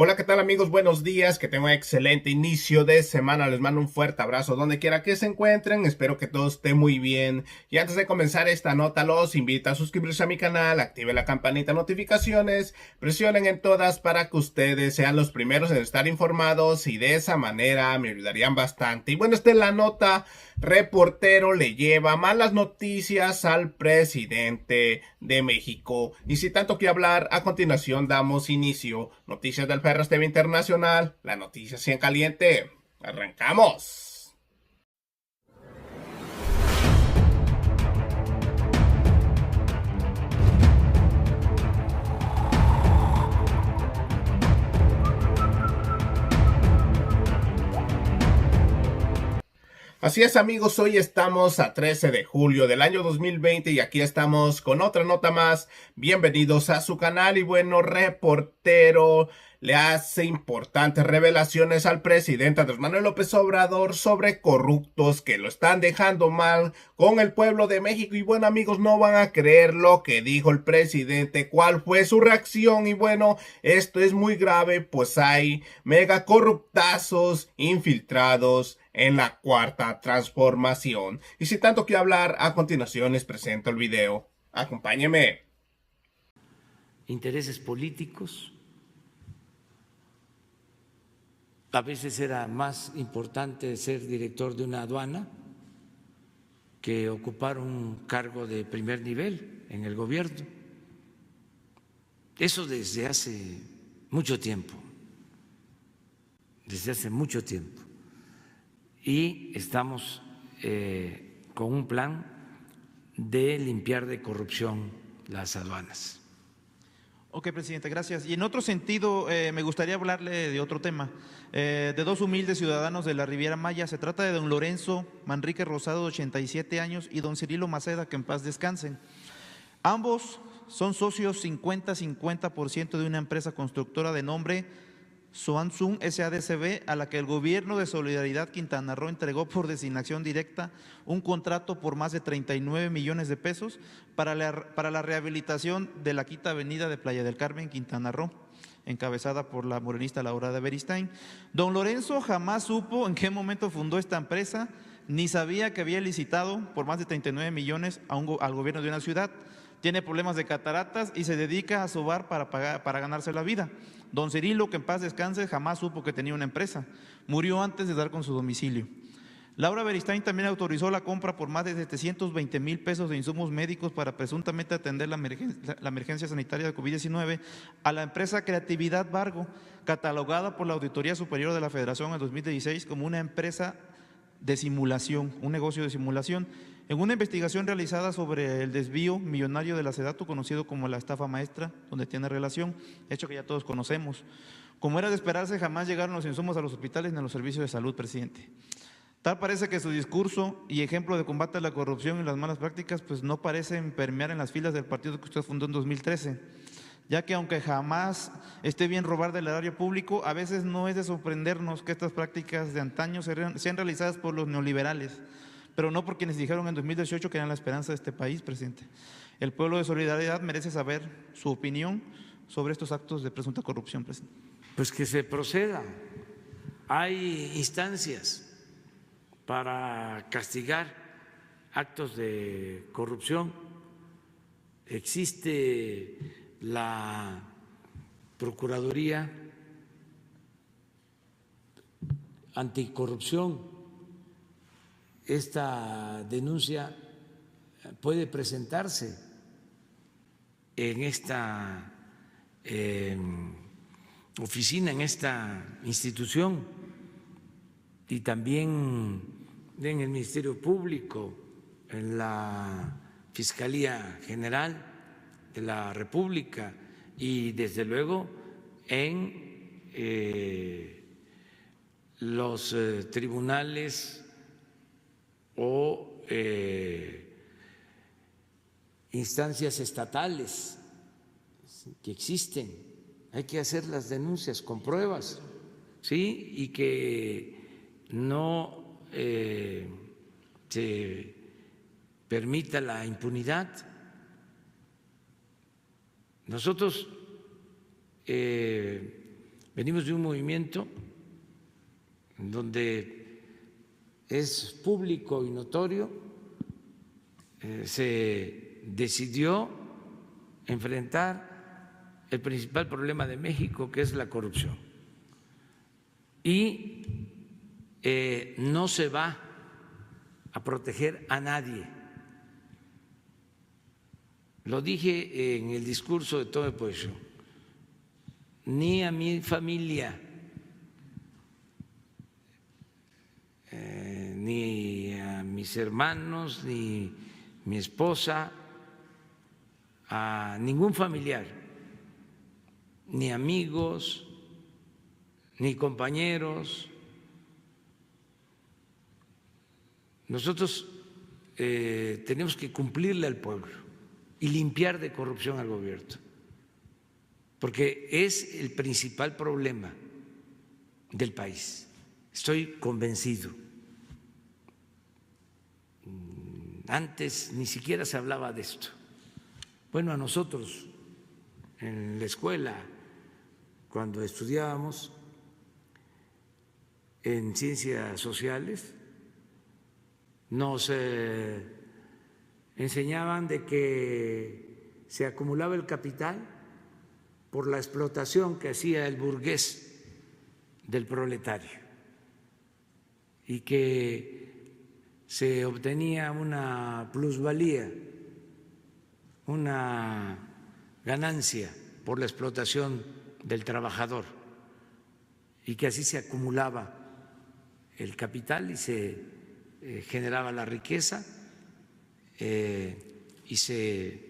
Hola, ¿qué tal amigos? Buenos días, que tengan un excelente inicio de semana. Les mando un fuerte abrazo donde quiera que se encuentren. Espero que todo esté muy bien. Y antes de comenzar esta nota, los invito a suscribirse a mi canal, activen la campanita de notificaciones, presionen en todas para que ustedes sean los primeros en estar informados y de esa manera me ayudarían bastante. Y bueno, esta es la nota. Reportero le lleva malas noticias al presidente de México. Y sin tanto que hablar, a continuación damos inicio. Noticias del Ferros TV Internacional, la noticia 100 caliente. ¡Arrancamos! Así es amigos, hoy estamos a 13 de julio del año 2020 y aquí estamos con otra nota más. Bienvenidos a su canal y bueno, reportero le hace importantes revelaciones al presidente Andrés Manuel López Obrador sobre corruptos que lo están dejando mal con el pueblo de México. Y bueno amigos, no van a creer lo que dijo el presidente, cuál fue su reacción. Y bueno, esto es muy grave, pues hay mega corruptazos infiltrados en la cuarta transformación. Y sin tanto que hablar, a continuación les presento el video. Acompáñeme. Intereses políticos. A veces era más importante ser director de una aduana que ocupar un cargo de primer nivel en el gobierno. Eso desde hace mucho tiempo, desde hace mucho tiempo. Y estamos con un plan de limpiar de corrupción las aduanas. Ok, presidente, gracias. Y en otro sentido, me gustaría hablarle de otro tema, de dos humildes ciudadanos de la Riviera Maya. Se trata de don Lorenzo Manrique Rosado, de 87 años, y don Cirilo Maceda, que en paz descansen. Ambos son socios 50-50% de una empresa constructora de nombre Suansun SADCB, a la que el Gobierno de Solidaridad Quintana Roo entregó por designación directa un contrato por más de 39 millones de pesos para la rehabilitación de la Quinta Avenida de Playa del Carmen, Quintana Roo, encabezada por la morenista Laura de Beristain. Don Lorenzo jamás supo en qué momento fundó esta empresa, ni sabía que había licitado por más de 39 millones al gobierno de una ciudad. Tiene problemas de cataratas y se dedica a sobar para ganarse la vida. Don Cirilo, que en paz descanse, jamás supo que tenía una empresa. Murió antes de dar con su domicilio. Laura Beristain también autorizó la compra por más de 720,000 pesos de insumos médicos para presuntamente atender la emergencia sanitaria de COVID-19 a la empresa Creatividad Vargo, catalogada por la Auditoría Superior de la Federación en 2016 como una empresa de simulación, un negocio de simulación. En una investigación realizada sobre el desvío millonario de la SEDATU, conocido como la estafa maestra, donde tiene relación, hecho que ya todos conocemos. Como era de esperarse, jamás llegaron los insumos a los hospitales ni a los servicios de salud, presidente. Tal parece que su discurso y ejemplo de combate a la corrupción y las malas prácticas pues no parecen permear en las filas del partido que usted fundó en 2013, ya que aunque jamás esté bien robar del erario público, a veces no es de sorprendernos que estas prácticas de antaño sean realizadas por los neoliberales, pero no por quienes dijeron en 2018 que eran la esperanza de este país, presidente. El pueblo de Solidaridad merece saber su opinión sobre estos actos de presunta corrupción, presidente. Pues que se proceda. Hay instancias para castigar actos de corrupción. Existe la Procuraduría Anticorrupción. Esta denuncia puede presentarse en esta oficina, en esta institución, y también en el Ministerio Público, en la Fiscalía General de la República y desde luego en los tribunales o instancias estatales que existen. Hay que hacer las denuncias con pruebas, ¿sí? Y que no se permita la impunidad. Nosotros venimos de un movimiento donde es público y notorio, se decidió enfrentar el principal problema de México, que es la corrupción. Y no se va a proteger a nadie. Lo dije en el discurso de Tome Pueblo, ni a mi familia, ni a mis hermanos, ni mi esposa, a ningún familiar, ni amigos, ni compañeros. Nosotros tenemos que cumplirle al pueblo y limpiar de corrupción al gobierno, porque es el principal problema del país. Estoy convencido. Antes ni siquiera se hablaba de esto. Bueno, a nosotros en la escuela, cuando estudiábamos en ciencias sociales, nos enseñaban de que se acumulaba el capital por la explotación que hacía el burgués del proletario y que se obtenía una plusvalía, una ganancia por la explotación del trabajador y que así se acumulaba el capital y se generaba la riqueza y se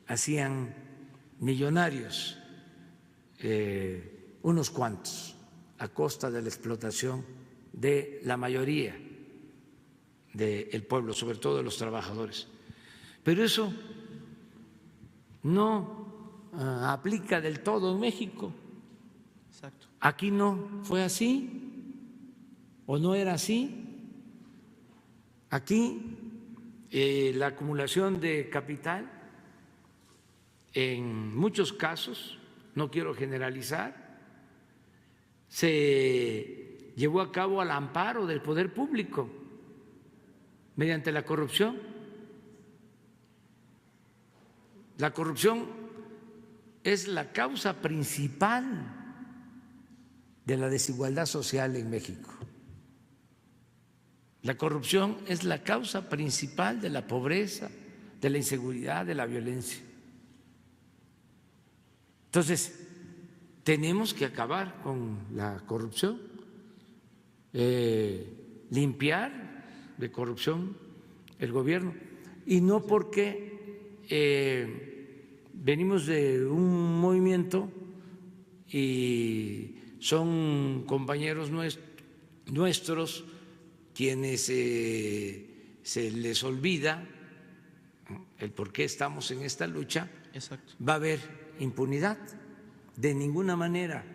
hacían millonarios unos cuantos a costa de la explotación de la mayoría del pueblo, sobre todo de los trabajadores. Pero eso no aplica del todo en México. Exacto. Aquí no fue así o no era así. Aquí la acumulación de capital en muchos casos, no quiero generalizar, se llevó a cabo al amparo del poder público mediante la corrupción. La corrupción es la causa principal de la desigualdad social en México. La corrupción es la causa principal de la pobreza, de la inseguridad, de la violencia. Entonces, tenemos que acabar con la corrupción, limpiar de corrupción el gobierno, y no porque venimos de un movimiento y son compañeros nuestros quienes se les olvida el por qué estamos en esta lucha. Exacto. Va a haber impunidad de ninguna manera.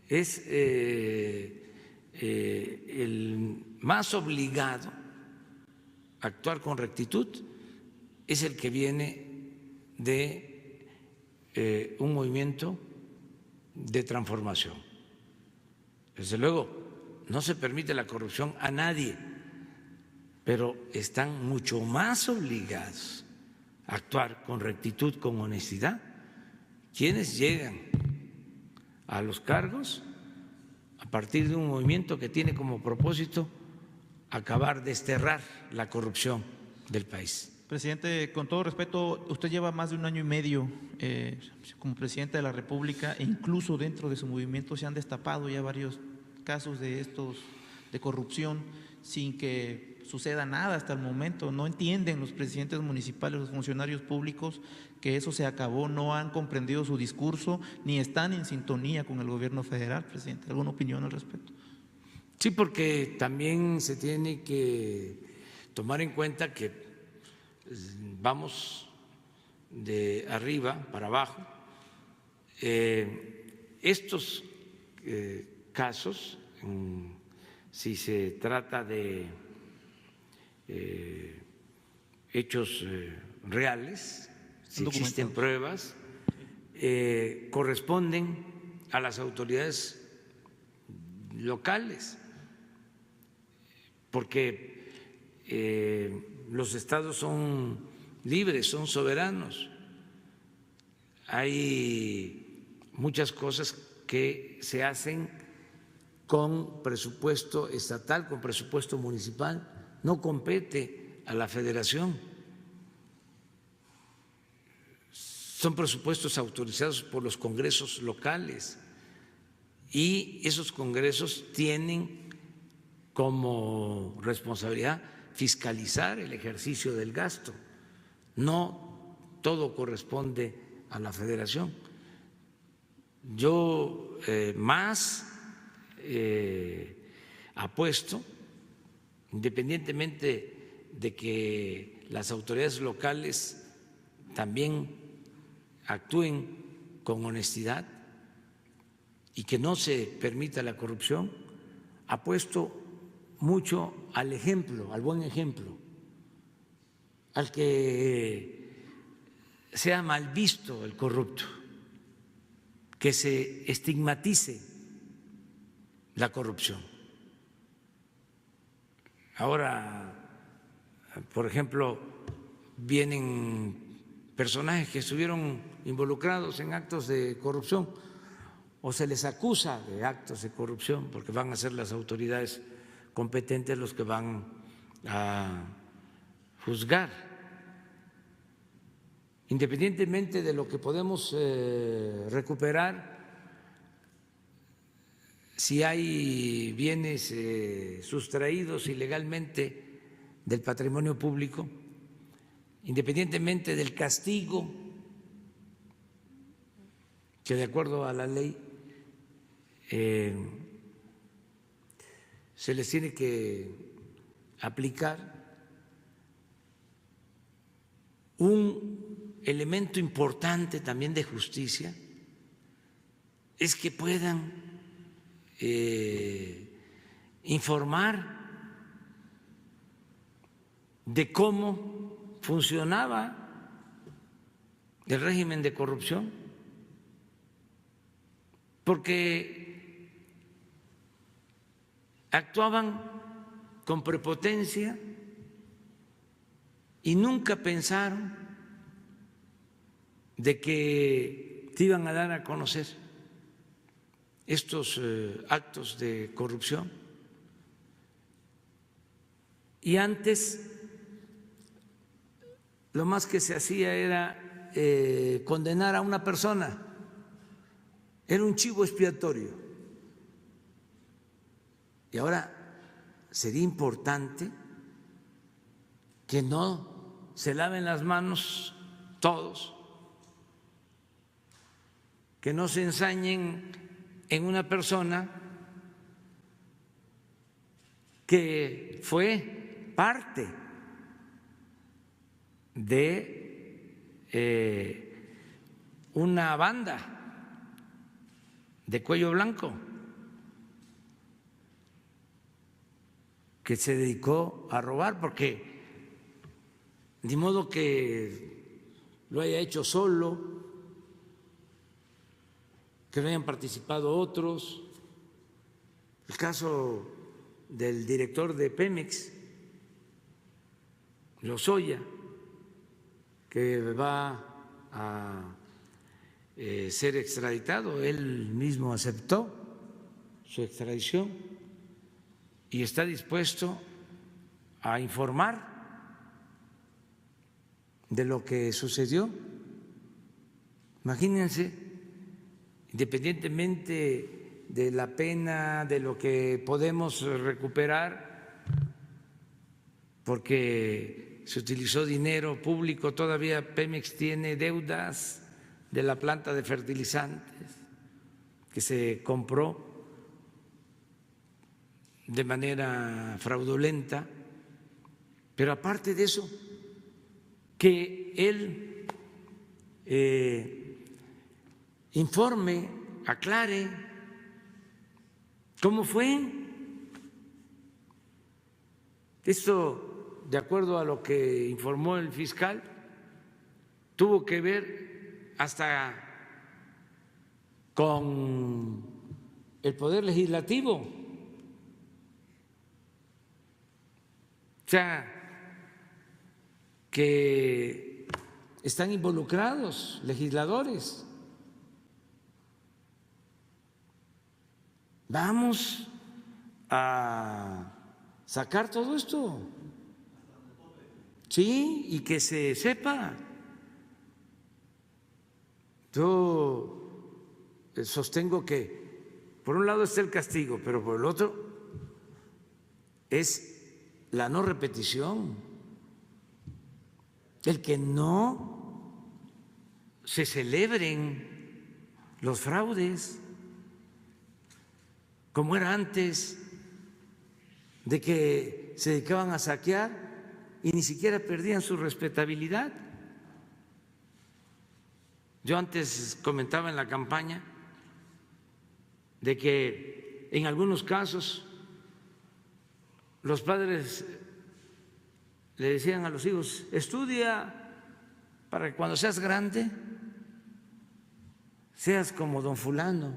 Es el más obligado a actuar con rectitud es el que viene de un movimiento de transformación. Desde luego, no se permite la corrupción a nadie, pero están mucho más obligados a actuar con rectitud, con honestidad, quienes llegan a los cargos a partir de un movimiento que tiene como propósito acabar, desterrar la corrupción del país. Presidente, con todo respeto, usted lleva más de 1 año y medio como presidente de la República e incluso dentro de su movimiento se han destapado ya varios casos de estos de corrupción sin que suceda nada hasta el momento. No entienden los presidentes municipales, los funcionarios públicos que eso se acabó, no han comprendido su discurso ni están en sintonía con el gobierno federal. Presidente, ¿alguna opinión al respecto? Sí, porque también se tiene que tomar en cuenta que vamos de arriba para abajo. Estos casos, si se trata de hechos reales, si existen pruebas, corresponden a las autoridades locales, porque los estados son libres, son soberanos. Hay muchas cosas que se hacen con presupuesto estatal, con presupuesto municipal, no compete a la federación. Son presupuestos autorizados por los congresos locales y esos congresos tienen como responsabilidad fiscalizar el ejercicio del gasto. No todo corresponde a la federación. Yo más apuesto, independientemente de que las autoridades locales también actúen con honestidad y que no se permita la corrupción, apuesto mucho al ejemplo, al buen ejemplo, al que sea mal visto el corrupto, que se estigmatice la corrupción. Ahora, por ejemplo, vienen personajes que estuvieron involucrados en actos de corrupción o se les acusa de actos de corrupción porque van a ser las autoridades competentes los que van a juzgar. Independientemente de lo que podemos recuperar, si hay bienes sustraídos ilegalmente del patrimonio público, independientemente del castigo que de acuerdo a la ley se les tiene que aplicar, un elemento importante también de justicia es que puedan informar de cómo funcionaba el régimen de corrupción, porque actuaban con prepotencia y nunca pensaron de que te iban a dar a conocer estos actos de corrupción. Y antes lo más que se hacía era condenar a una persona, era un chivo expiatorio. Y ahora sería importante que no se laven las manos todos, que no se ensañen en una persona que fue parte de una banda de cuello blanco que se dedicó a robar, porque ni modo que lo haya hecho solo, que no hayan participado otros. El caso del director de Pemex, Lozoya, que va a ser extraditado, él mismo aceptó su extradición y está dispuesto a informar de lo que sucedió. Imagínense, independientemente de la pena, de lo que podemos recuperar, porque se utilizó dinero público, todavía Pemex tiene deudas de la planta de fertilizantes que se compró de manera fraudulenta, pero aparte de eso, que él informe, aclare cómo fue. Esto, de acuerdo a lo que informó el fiscal, tuvo que ver hasta con el Poder Legislativo. O sea, que están involucrados legisladores. Vamos a sacar todo esto. Sí, y que se sepa. Yo sostengo que por un lado está el castigo, pero por el otro es la no repetición, el que no se celebren los fraudes como era antes, de que se dedicaban a saquear y ni siquiera perdían su respetabilidad. Yo antes comentaba en la campaña de que en algunos casos los padres le decían a los hijos: estudia para que cuando seas grande seas como don fulano,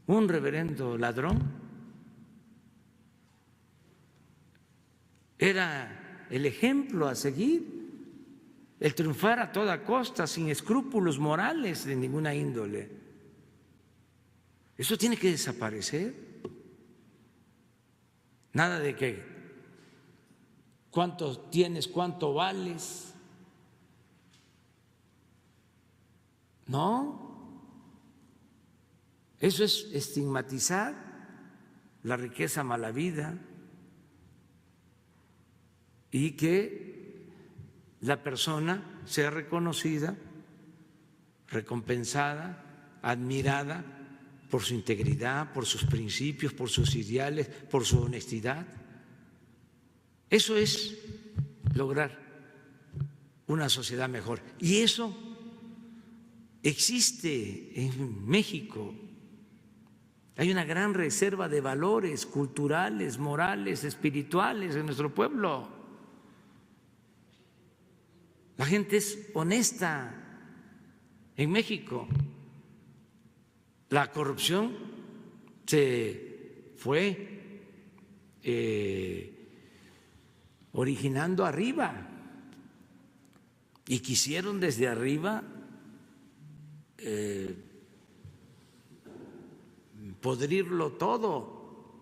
un reverendo ladrón. Era el ejemplo a seguir, el triunfar a toda costa, sin escrúpulos morales de ninguna índole. Eso tiene que desaparecer. Nada de que cuánto tienes, cuánto vales. No, eso es estigmatizar la riqueza mala vida y que la persona sea reconocida, recompensada, admirada por su integridad, por sus principios, por sus ideales, por su honestidad. Eso es lograr una sociedad mejor. Y eso existe en México. Hay una gran reserva de valores culturales, morales, espirituales en nuestro pueblo. La gente es honesta en México. La corrupción se fue originando arriba y quisieron desde arriba podrirlo todo.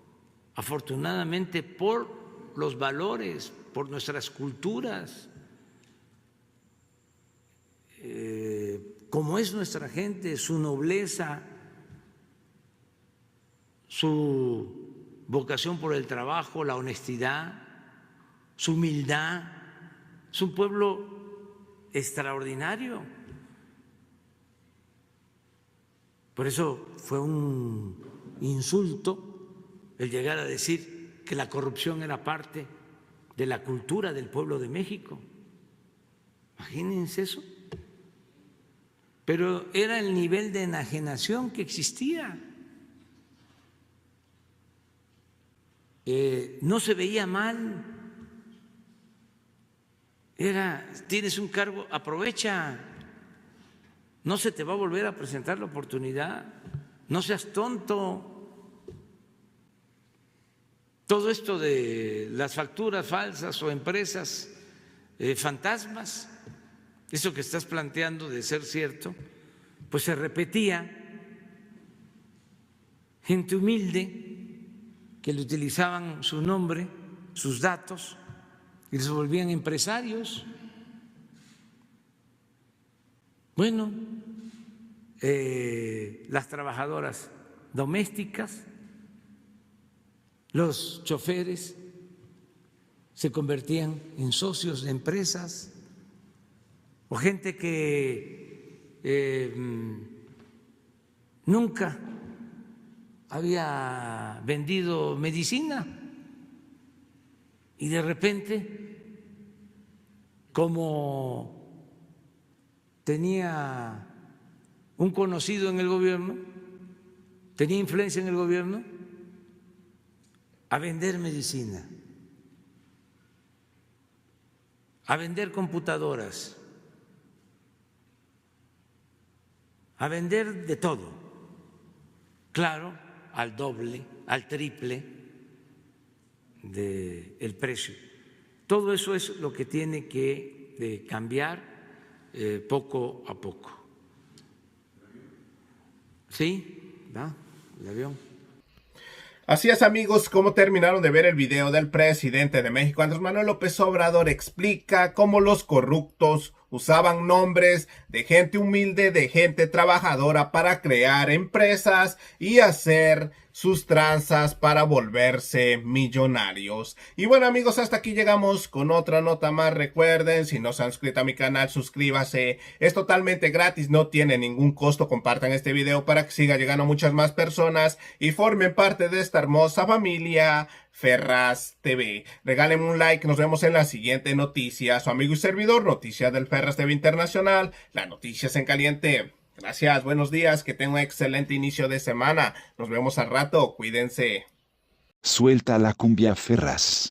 Afortunadamente, por los valores, por nuestras culturas, como es nuestra gente, su nobleza, su vocación por el trabajo, la honestidad, su humildad. Es un pueblo extraordinario. Por eso fue un insulto el llegar a decir que la corrupción era parte de la cultura del pueblo de México. Imagínense eso. Pero era el nivel de enajenación que existía. No se veía mal. Era, tienes un cargo, aprovecha. No se te va a volver a presentar la oportunidad. No seas tonto. Todo esto de las facturas falsas o empresas fantasmas, eso que estás planteando de ser cierto, pues se repetía. Gente humilde que le utilizaban su nombre, sus datos, y se volvían empresarios. Bueno, las trabajadoras domésticas, los choferes se convertían en socios de empresas, o gente que nunca había vendido medicina y de repente, como tenía un conocido en el gobierno, tenía influencia en el gobierno, a vender medicina, a vender computadoras, a vender de todo. claro, al doble, al triple del precio. Todo eso es lo que tiene que cambiar poco a poco. Sí, va, el avión. Así es, amigos, como terminaron de ver el video del presidente de México, Andrés Manuel López Obrador explica cómo los corruptos usaban nombres de gente humilde, de gente trabajadora para crear empresas y hacer sus tranzas para volverse millonarios. Y bueno, amigos, hasta aquí llegamos con otra nota más. Recuerden, si no se han suscrito a mi canal, suscríbase. Es totalmente gratis, no tiene ningún costo. Compartan este video para que siga llegando a muchas más personas y formen parte de esta hermosa familia Ferraz TV. Regálenme un like, nos vemos en la siguiente noticia. Su amigo y servidor, Noticias del Ferraz TV Internacional, las noticias en caliente. Gracias, buenos días, que tengan un excelente inicio de semana. Nos vemos al rato, cuídense. Suelta la cumbia Ferraz.